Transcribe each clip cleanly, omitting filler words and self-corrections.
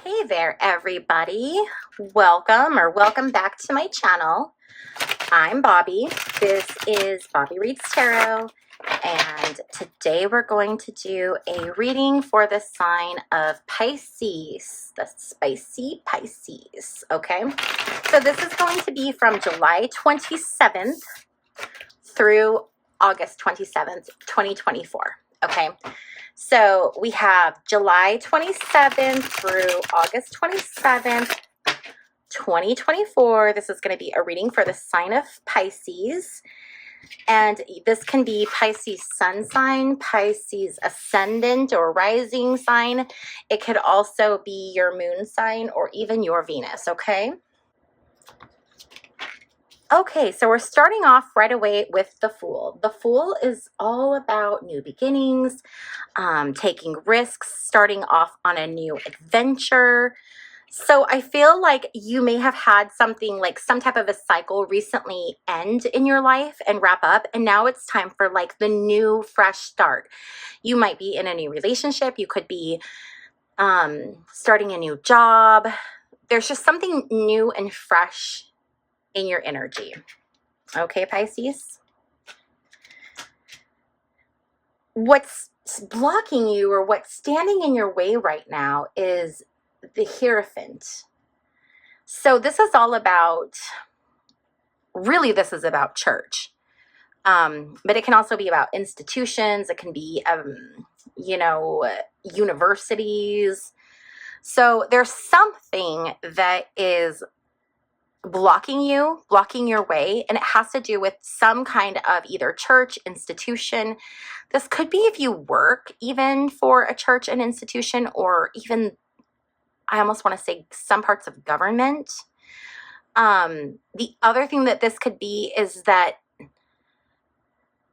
Hey there, everybody. Welcome back to my channel. I'm Bobbie. This is Bobbie Reads Tarot, and today we're going to do a reading for the sign of Pisces, the spicy Pisces, okay? So this is going to be from July 27th through August 27th, 2024, okay? So we have July 27th through August 27th, 2024. This is going to be a reading for the sign of Pisces. And this can be Pisces sun sign, Pisces ascendant or rising sign. It could also be your moon sign or even your Venus, okay? Okay, so we're starting off right away with the Fool. The Fool is all about new beginnings, taking risks, starting off on a new adventure. So I feel like you may have had something like some type of a cycle recently end in your life and wrap up, and now it's time for like the new fresh start. You might be in a new relationship. You could be starting a new job. There's just something new and fresh in your energy. Okay, Pisces? What's blocking you or what's standing in your way right now is the Hierophant. So this is all about, really this is about church. But it can also be about institutions. It can be, universities. So there's something that is blocking your way, and it has to do with some kind of either church, institution. This could be if you work even for a church and institution, or even, I almost want to say, some parts of government. The other thing that this could be is that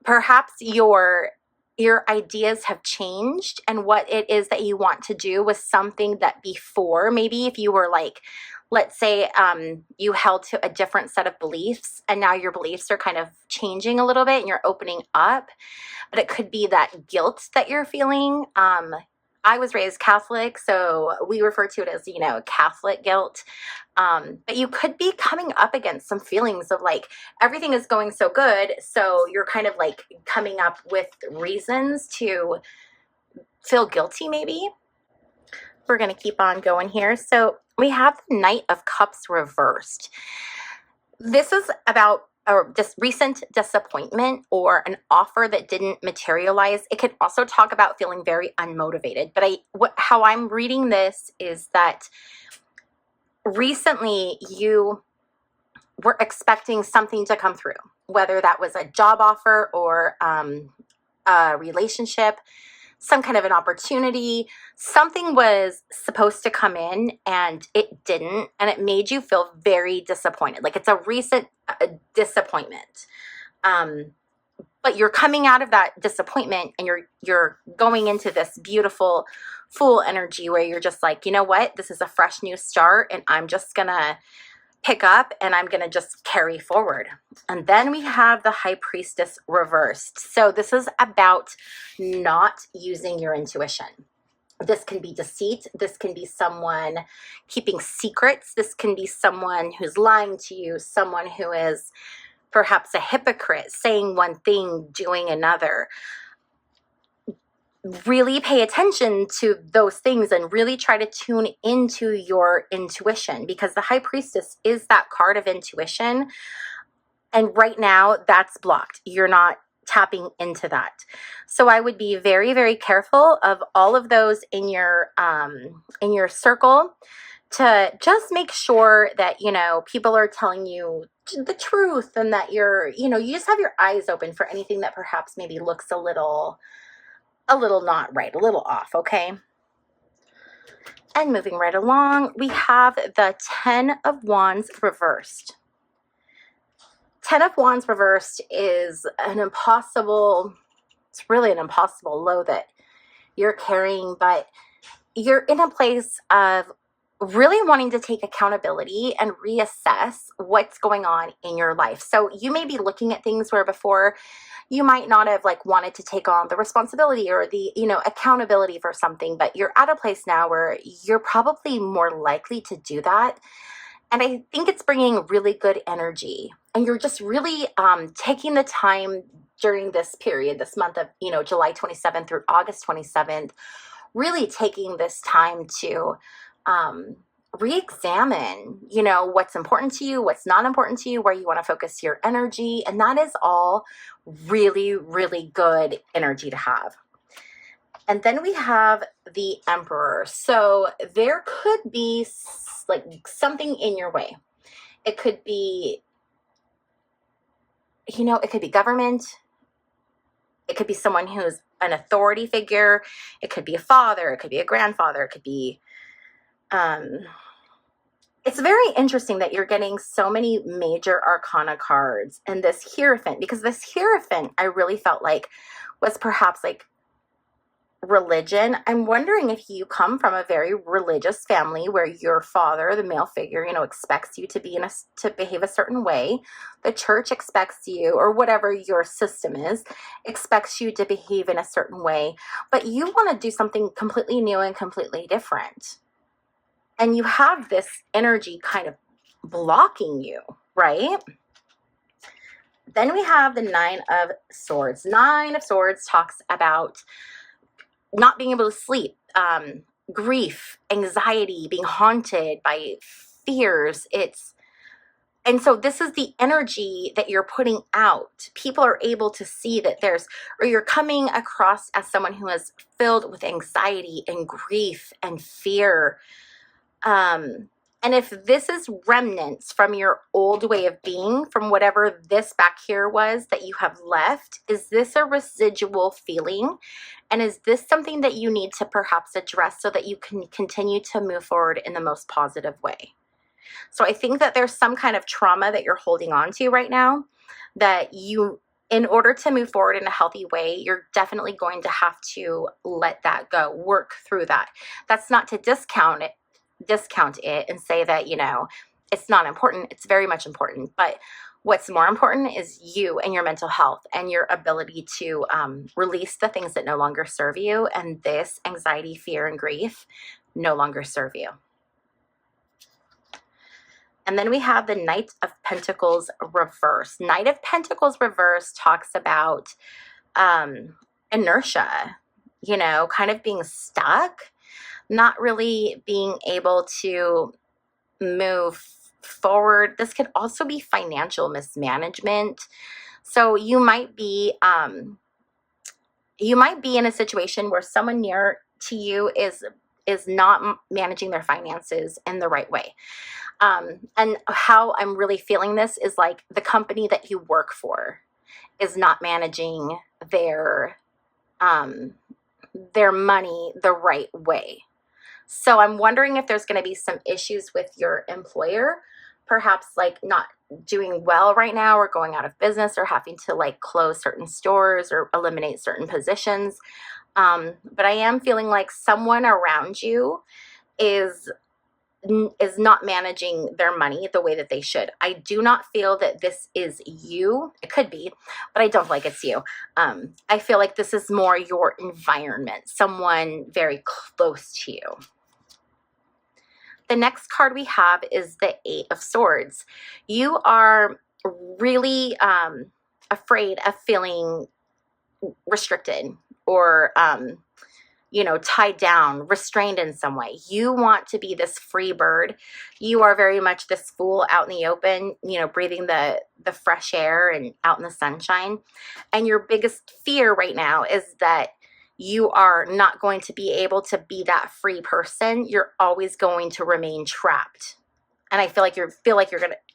perhaps your ideas have changed, and what it is that you want to do was something that before, maybe if you were like, let's say you held to a different set of beliefs, and now your beliefs are kind of changing a little bit and you're opening up. But it could be that guilt that you're feeling. I was raised Catholic, so we refer to it as, Catholic guilt. But you could be coming up against some feelings of like, everything is going so good, so you're kind of like coming up with reasons to feel guilty maybe. We're going to keep on going here. So we have the Knight of Cups reversed. This is about a recent disappointment or an offer that didn't materialize. It could also talk about feeling very unmotivated. But how I'm reading this is that recently you were expecting something to come through, whether that was a job offer or a relationship, some kind of an opportunity. Something was supposed to come in and it didn't, and it made you feel very disappointed. Like it's a recent disappointment. But you're coming out of that disappointment and you're going into this beautiful Fool energy where you're just like, you know what? This is a fresh new start, and I'm just gonna pick up and I'm going to just carry forward. And then we have the High Priestess reversed. So this is about not using your intuition. This can be deceit. This can be someone keeping secrets. This can be someone who's lying to you, someone who is perhaps a hypocrite, saying one thing, doing another. Really pay attention to those things and really try to tune into your intuition, because the High Priestess is that card of intuition. And right now that's blocked. You're not tapping into that. So I would be very, very careful of all of those in your circle, to just make sure that, people are telling you the truth, and that you just have your eyes open for anything that perhaps maybe looks a little not right, a little off, okay? And moving right along, we have the Ten of Wands reversed. Ten of Wands reversed is it's really an impossible load that you're carrying, but you're in a place of really wanting to take accountability and reassess what's going on in your life. So you may be looking at things where before you might not have like wanted to take on the responsibility or the, accountability for something, but you're at a place now where you're probably more likely to do that. And I think it's bringing really good energy. And you're just really taking the time during this period, this month of, July 27th through August 27th, really taking this time to re-examine, what's important to you, what's not important to you, where you want to focus your energy. And that is all really, really good energy to have. And then we have the Emperor. So there could be like something in your way. It could be, it could be government. It could be someone who's an authority figure. It could be a father. It could be a grandfather. It could be, it's very interesting that you're getting so many major arcana cards and this Hierophant, because this Hierophant I really felt like was perhaps like religion. I'm wondering if you come from a very religious family where your father, the male figure, expects you to to behave a certain way. The church expects you, or whatever your system is, expects you to behave in a certain way, but you want to do something completely new and completely different. And you have this energy kind of blocking you, right? Then we have the Nine of Swords. Nine of Swords talks about not being able to sleep, grief, anxiety, being haunted by fears. And so this is the energy that you're putting out. People are able to see that or you're coming across as someone who is filled with anxiety and grief and fear. And if this is remnants from your old way of being, from whatever this back here was that you have left, is this a residual feeling? And is this something that you need to perhaps address so that you can continue to move forward in the most positive way? So I think that there's some kind of trauma that you're holding on to right now that in order to move forward in a healthy way, you're definitely going to have to let that go, work through that. That's not to discount it and say that, it's not important. It's very much important. But what's more important is you and your mental health and your ability to release the things that no longer serve you. And this anxiety, fear, and grief no longer serve you. And then we have the Knight of Pentacles reverse. Knight of Pentacles reverse talks about inertia, kind of being stuck, not really being able to move forward. This could also be financial mismanagement. So you might be in a situation where someone near to you is not managing their finances in the right way. And how I'm really feeling this is like the company that you work for is not managing their money the right way. So I'm wondering if there's going to be some issues with your employer, perhaps like not doing well right now or going out of business or having to like close certain stores or eliminate certain positions. But I am feeling like someone around you is not managing their money the way that they should. I do not feel that this is you. It could be, but I don't feel like it's you. I feel like this is more your environment, someone very close to you. The next card we have is the Eight of Swords. You are really afraid of feeling restricted or tied down, restrained in some way. You want to be this free bird. You are very much this fool out in the open, breathing the fresh air and out in the sunshine. And your biggest fear right now is that you are not going to be able to be that free person. You're always going to remain trapped. And I feel like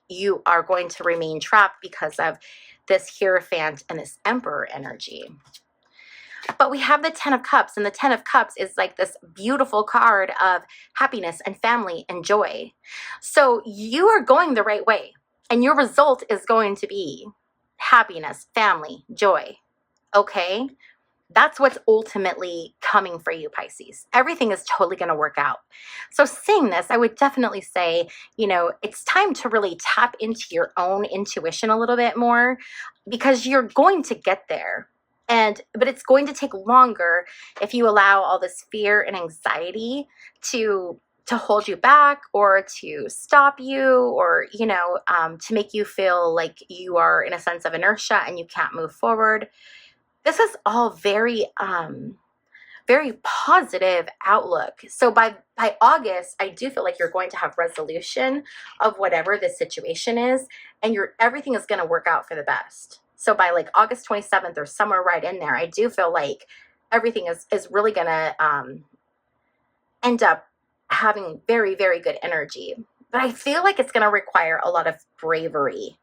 you are going to remain trapped because of this Hierophant and this Emperor energy. But we have the Ten of Cups, and the Ten of Cups is like this beautiful card of happiness and family and joy. So you are going the right way, and your result is going to be happiness, family, joy. Okay? That's what's ultimately coming for you, Pisces. Everything is totally going to work out. So saying this, I would definitely say, it's time to really tap into your own intuition a little bit more, because you're going to get there. But it's going to take longer if you allow all this fear and anxiety to hold you back, or to stop you, or to make you feel like you are in a sense of inertia and you can't move forward. This is all very very positive outlook. So by August, I do feel like you're going to have resolution of whatever the situation is, and everything is going to work out for the best. So by like August 27th or somewhere right in there, I do feel like everything is really going to end up having very, very good energy. But I feel like it's going to require a lot of bravery.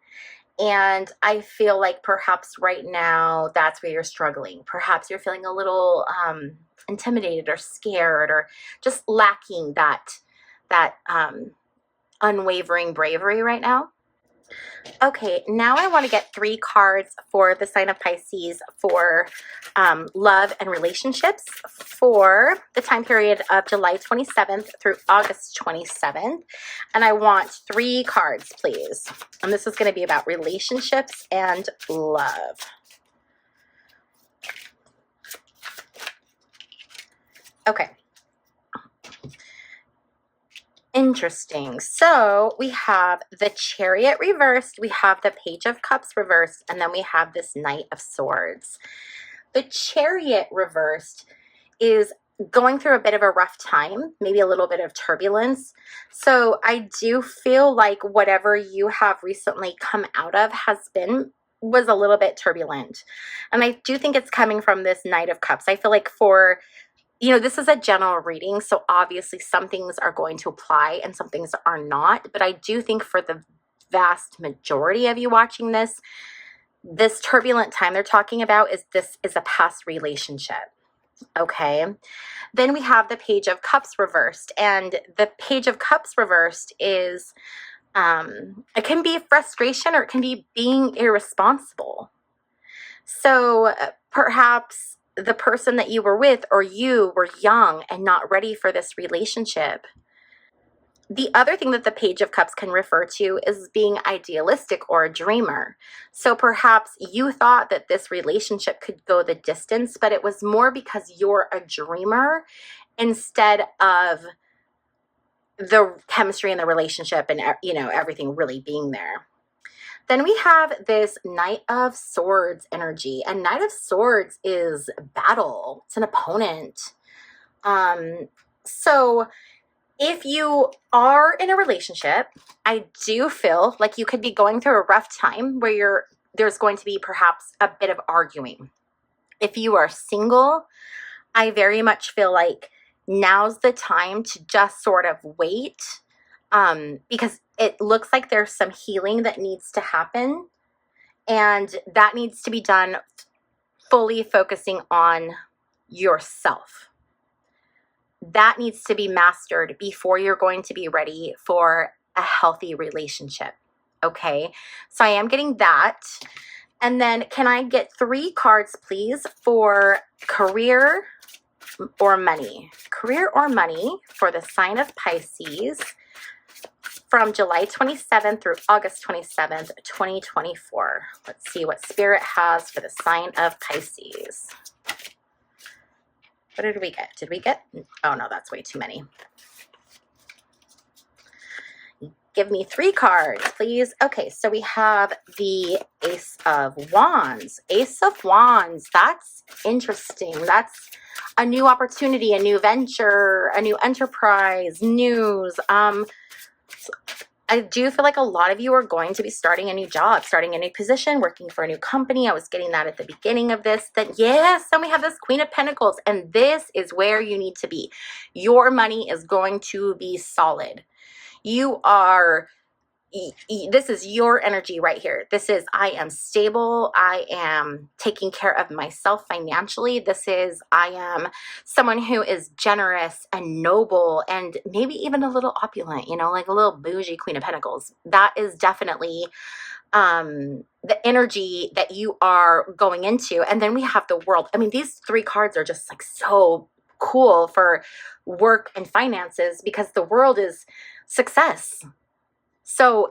And I feel like perhaps right now that's where you're struggling. Perhaps you're feeling a little intimidated or scared, or just lacking that unwavering bravery right now. Okay, now I want to get 3 cards for the sign of Pisces for love and relationships for the time period of July 27th through August 27th. And I want 3 cards, please. And this is going to be about relationships and love. Okay. Interesting. So we have the Chariot reversed, we have the Page of Cups reversed, and then we have this Knight of Swords. The Chariot reversed is going through a bit of a rough time, maybe a little bit of turbulence. So I do feel like whatever you have recently come out of was a little bit turbulent. And I do think it's coming from this Knight of Cups. I feel like this is a general reading, so obviously some things are going to apply and some things are not. But I do think for the vast majority of you watching this turbulent time they're talking about is a past relationship. Okay. Then we have the Page of Cups reversed, and the Page of Cups reversed is, it can be frustration, or it can be being irresponsible. So perhaps the person that you were with, or you were young and not ready for this relationship. The other thing that the Page of Cups can refer to is being idealistic or a dreamer. So perhaps you thought that this relationship could go the distance, but it was more because you're a dreamer instead of the chemistry in the relationship and everything really being there. Then we have this Knight of Swords energy, and Knight of Swords is battle. It's an opponent. So if you are in a relationship, I do feel like you could be going through a rough time where there's going to be perhaps a bit of arguing. If you are single, I very much feel like now's the time to just sort of wait, because it looks like there's some healing that needs to happen, and that needs to be done fully focusing on yourself. That needs to be mastered before you're going to be ready for a healthy relationship. Okay, so I am getting that. And then can I get 3 cards, please, for career or money? Career or money for the sign of Pisces from July 27th through August 27th, 2024. Let's see what Spirit has for the sign of Pisces. What did we get? Did we get? Oh, no, that's way too many. Give me 3 cards, please. Okay, so we have the Ace of Wands. Ace of Wands, that's interesting. That's a new opportunity, a new venture, a new enterprise, news. I do feel like a lot of you are going to be starting a new job, starting a new position, working for a new company. I was getting that at the beginning of this. Then yes, then we have this Queen of Pentacles, and this is where you need to be. Your money is going to be solid. You are this is your energy right here. This is, I am stable. I am taking care of myself financially. This is, I am someone who is generous and noble and maybe even a little opulent, you know, like a little bougie Queen of Pentacles. That is definitely the energy that you are going into. And then we have the World. I mean, these three cards are just like so cool for work and finances because the World is success. So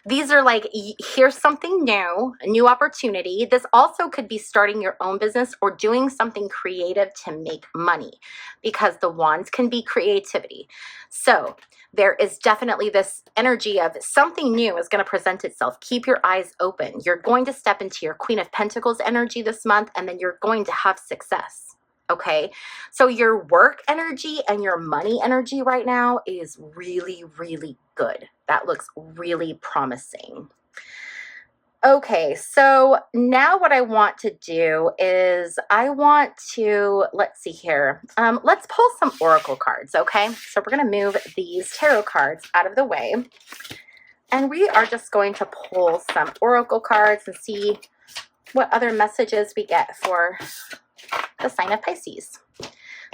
these are like, here's something new, a new opportunity. This also could be starting your own business or doing something creative to make money, because the wands can be creativity. So there is definitely this energy of something new is going to present itself. Keep your eyes open. You're going to step into your Queen of Pentacles energy this month, and then you're going to have success. Okay, so your work energy and your money energy right now is really, really good. That looks really promising. Okay, so now what I want to do is I want to, let's see here. Let's pull some oracle cards, okay? So we're going to move these tarot cards out of the way. And we are just going to pull some oracle cards and see what other messages we get for the sign of Pisces.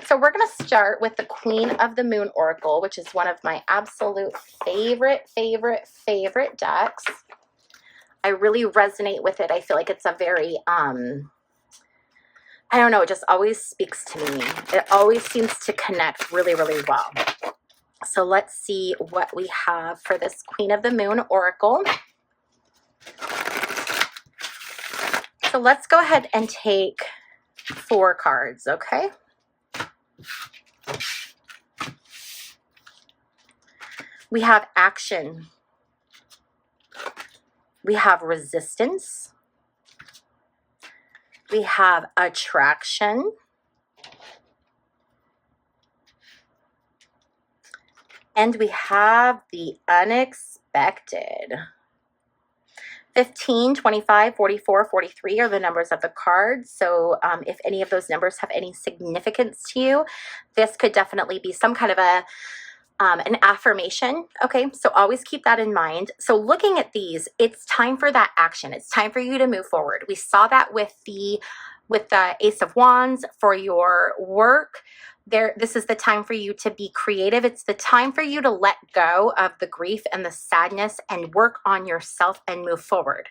So we're going to start with the Queen of the Moon Oracle, which is one of my absolute favorite decks. I really resonate with it. I feel like it's a very, I don't know, it just always speaks to me. It always seems to connect really, really well. So let's see what we have for this Queen of the Moon Oracle. So let's go ahead and take 4 cards, okay? We have action. We have resistance. We have attraction. And we have the unexpected. 15, 25, 44, 43 are the numbers of the cards. So if any of those numbers have any significance to you, this could definitely be some kind of an affirmation. Okay, so always keep that in mind. So looking at these, it's time for that action. It's time for you to move forward. We saw that with the Ace of Wands for your work. This is the time for you to be creative. It's the time for you to let go of the grief and the sadness and work on yourself and move forward.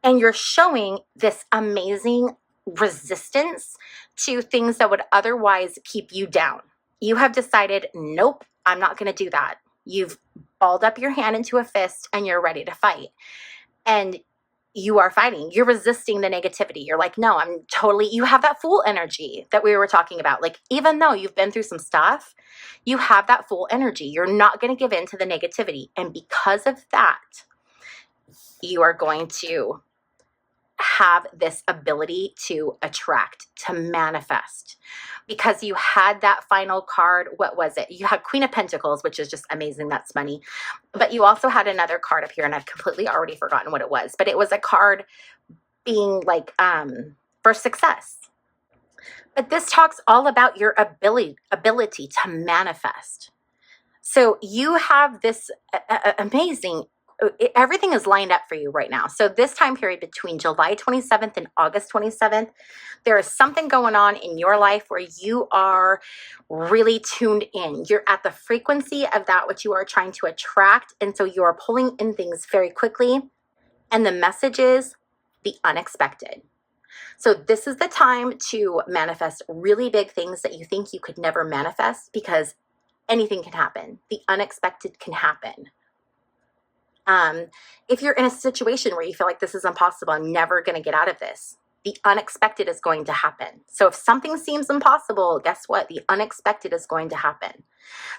And you're showing this amazing resistance to things that would otherwise keep you down. You have decided, nope, I'm not going to do that. You've balled up your hand into a fist and you're ready to fight. And you are fighting. You're resisting the negativity. You're like, no, you have that fool energy that we were talking about. Like, even though you've been through some stuff, you have that fool energy. You're not going to give in to the negativity. And because of that, you are going to have this ability to attract, to manifest, because you had that final card. What was it? You had Queen of Pentacles, which is just amazing. That's money. But you also had another card up here, and I've completely already forgotten what it was, but it was a card being like for success. But this talks all about your ability to manifest. So you have this amazing, everything is lined up for you right now. So this time period between July 27th and August 27th, there is something going on in your life where you are really tuned in. You're at the frequency of that which you are trying to attract. And so you are pulling in things very quickly. And the message is the unexpected. So this is the time to manifest really big things that you think you could never manifest, because anything can happen. The unexpected can happen. If you're in a situation where you feel like this is impossible, I'm never going to get out of this, the unexpected is going to happen. So if something seems impossible, guess what? The unexpected is going to happen.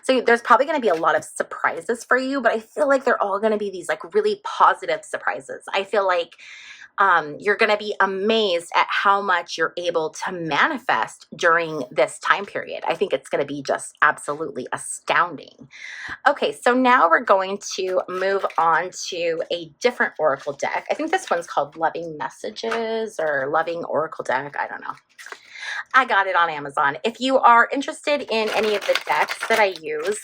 So there's probably going to be a lot of surprises for you, but I feel like they're all going to be these like really positive surprises. I feel like you're going to be amazed at how much you're able to manifest during this time period. I think it's going to be just absolutely astounding. Okay, so now we're going to move on to a different oracle deck. I think this one's called Loving Messages or Loving Oracle Deck. I don't know. I got it on Amazon. If you are interested in any of the decks that I use,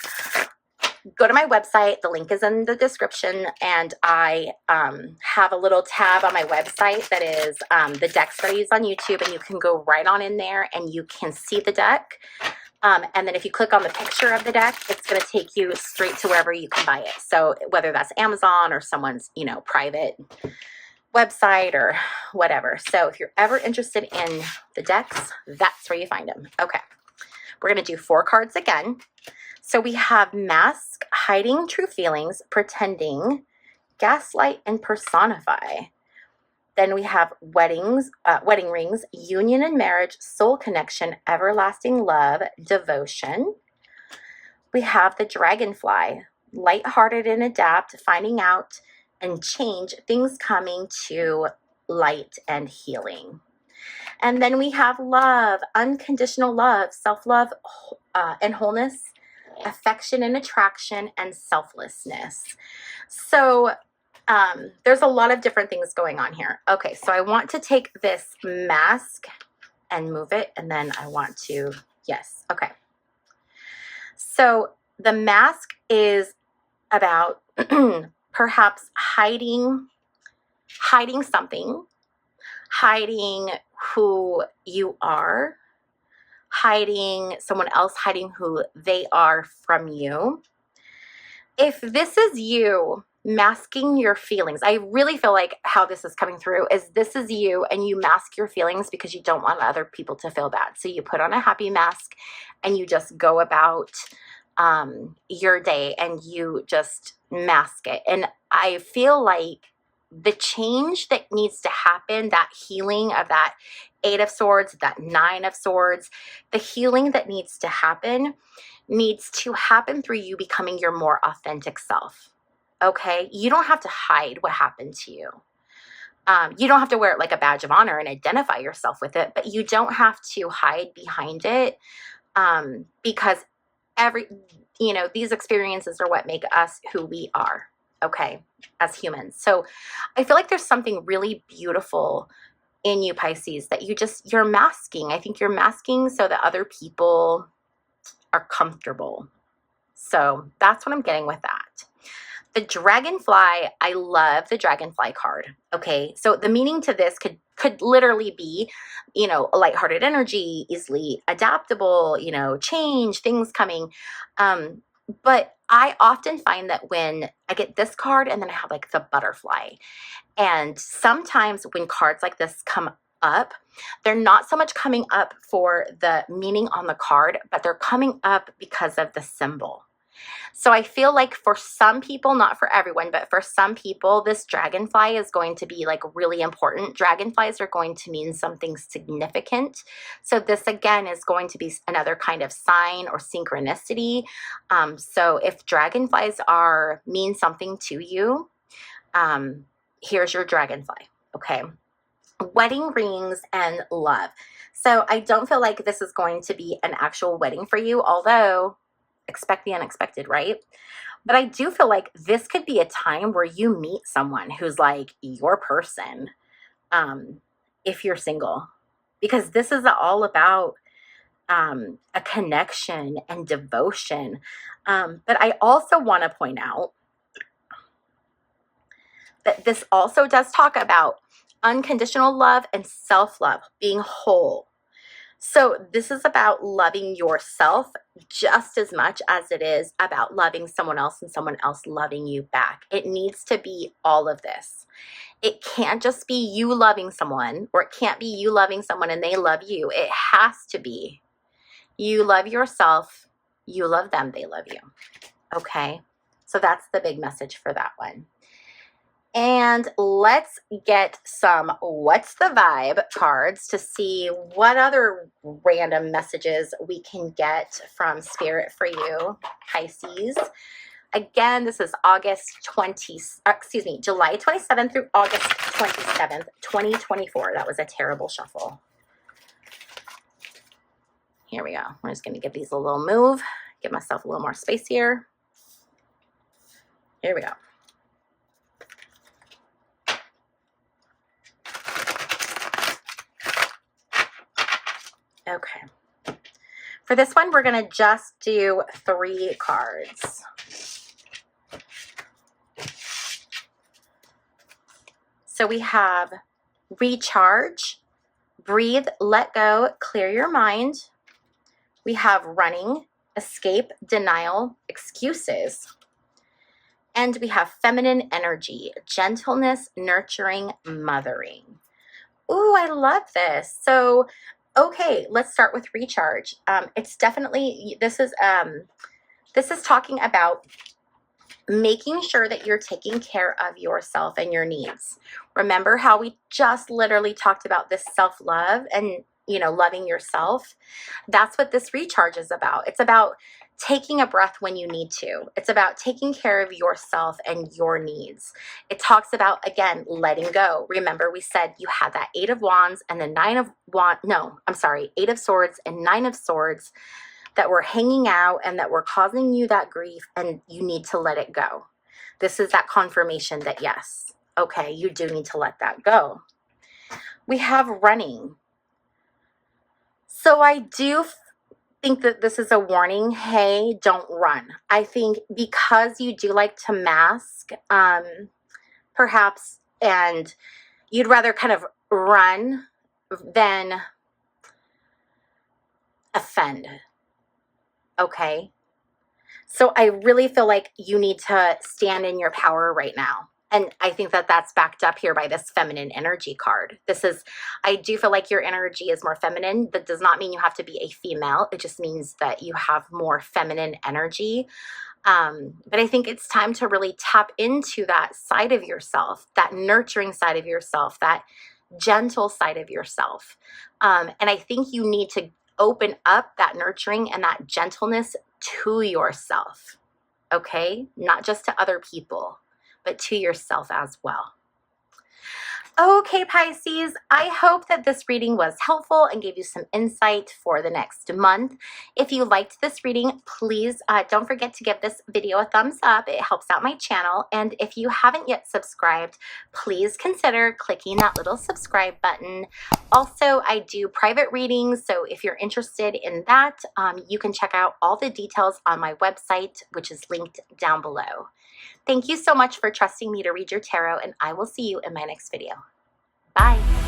go to my website. The link is in the description, and I have a little tab on my website that is the deck studies on YouTube, and you can go right on in there and you can see the deck. And then if you click on the picture of the deck, it's going to take you straight to wherever you can buy it. So whether that's Amazon or someone's, you know, private website or whatever. So if you're ever interested in the decks, that's where you find them. Okay. We're going to do 4 cards again. So we have Mask, Hiding True Feelings, Pretending, Gaslight, and Personify. Then we have Wedding Rings, Union and Marriage, Soul Connection, Everlasting Love, Devotion. We have the Dragonfly, Lighthearted and Adapt, Finding Out and Change, Things Coming to Light and Healing. And then we have Love, Unconditional Love, Self-Love and Wholeness, Affection and Attraction, and Selflessness. So there's a lot of different things going on here. Okay, so I want to take this mask and move it, and then I want to, yes, okay. So the mask is about perhaps hiding something, hiding who you are, hiding someone else, hiding who they are from you. If this is you masking your feelings, I really feel like how this is coming through is this is you and you mask your feelings because you don't want other people to feel bad. So you put on a happy mask and you just go about your day and you just mask it. And I feel like the change that needs to happen, that healing of that 8 of Swords, that 9 of Swords, the healing that needs to happen through you becoming your more authentic self. Okay? You don't have to hide what happened to you. You don't have to wear it like a badge of honor and identify yourself with it, but you don't have to hide behind it because these experiences are what make us who we are. Okay, as humans. So I feel like there's something really beautiful in you, Pisces, that you're masking. I think you're masking so that other people are comfortable. So that's what I'm getting with that. The Dragonfly, I love the Dragonfly card. Okay, so the meaning to this could literally be, a lighthearted energy, easily adaptable, change, things coming. But I often find that when I get this card and then I have like the butterfly, and sometimes when cards like this come up, they're not so much coming up for the meaning on the card, but they're coming up because of the symbol. So I feel like for some people, not for everyone, but for some people, this dragonfly is going to be like really important. Dragonflies are going to mean something significant. So this again is going to be another kind of sign or synchronicity. So if dragonflies mean something to you, here's your dragonfly, okay? Wedding rings and love. So I don't feel like this is going to be an actual wedding for you, although expect the unexpected, right? But I do feel like this could be a time where you meet someone who's like your person, if you're single, because this is all about a connection and devotion. But I also want to point out that this also does talk about unconditional love and self-love, being whole. So this is about loving yourself just as much as it is about loving someone else and someone else loving you back. It needs to be all of this. It can't just be you loving someone, or it can't be you loving someone and they love you. It has to be you love yourself, you love them, they love you. Okay? So that's the big message for that one. And let's get some What's the Vibe cards to see what other random messages we can get from Spirit for you, Pisces. Again, this is July 27th through August 27th, 2024. That was a terrible shuffle. Here we go. I'm just going to give these a little move, give myself a little more space here. Here we go. Okay. For this one, we're going to just do 3 cards. So we have recharge, breathe, let go, clear your mind. We have running, escape, denial, excuses. And we have feminine energy, gentleness, nurturing, mothering. Ooh, I love this. So, okay, let's start with recharge. It's definitely, this is talking about making sure that you're taking care of yourself and your needs. Remember how we just literally talked about this self-love and, you know, loving yourself? That's what this recharge is about. It's about taking a breath when you need to. It's about taking care of yourself and your needs. It talks about, again, letting go. Remember, we said you had that 8 of Wands and the 9 of Wands, no, I'm sorry, 8 of Swords and 9 of Swords that were hanging out and that were causing you that grief, and you need to let it go. This is that confirmation that yes, okay, you do need to let that go. We have running. So I do think that this is a warning. Hey, don't run. I think because you do like to mask, perhaps, and you'd rather kind of run than offend. Okay. So I really feel like you need to stand in your power right now. And I think that that's backed up here by this feminine energy card. I do feel like your energy is more feminine. That does not mean you have to be a female. It just means that you have more feminine energy. But I think it's time to really tap into that side of yourself, that nurturing side of yourself, that gentle side of yourself. And I think you need to open up that nurturing and that gentleness to yourself, okay? Not just to other people, but to yourself as well. Okay, Pisces, I hope that this reading was helpful and gave you some insight for the next month. If you liked this reading, please don't forget to give this video a thumbs up. It helps out my channel. And if you haven't yet subscribed, please consider clicking that little subscribe button. Also, I do private readings, so if you're interested in that, you can check out all the details on my website, which is linked down below. Thank you so much for trusting me to read your tarot, and I will see you in my next video. Bye.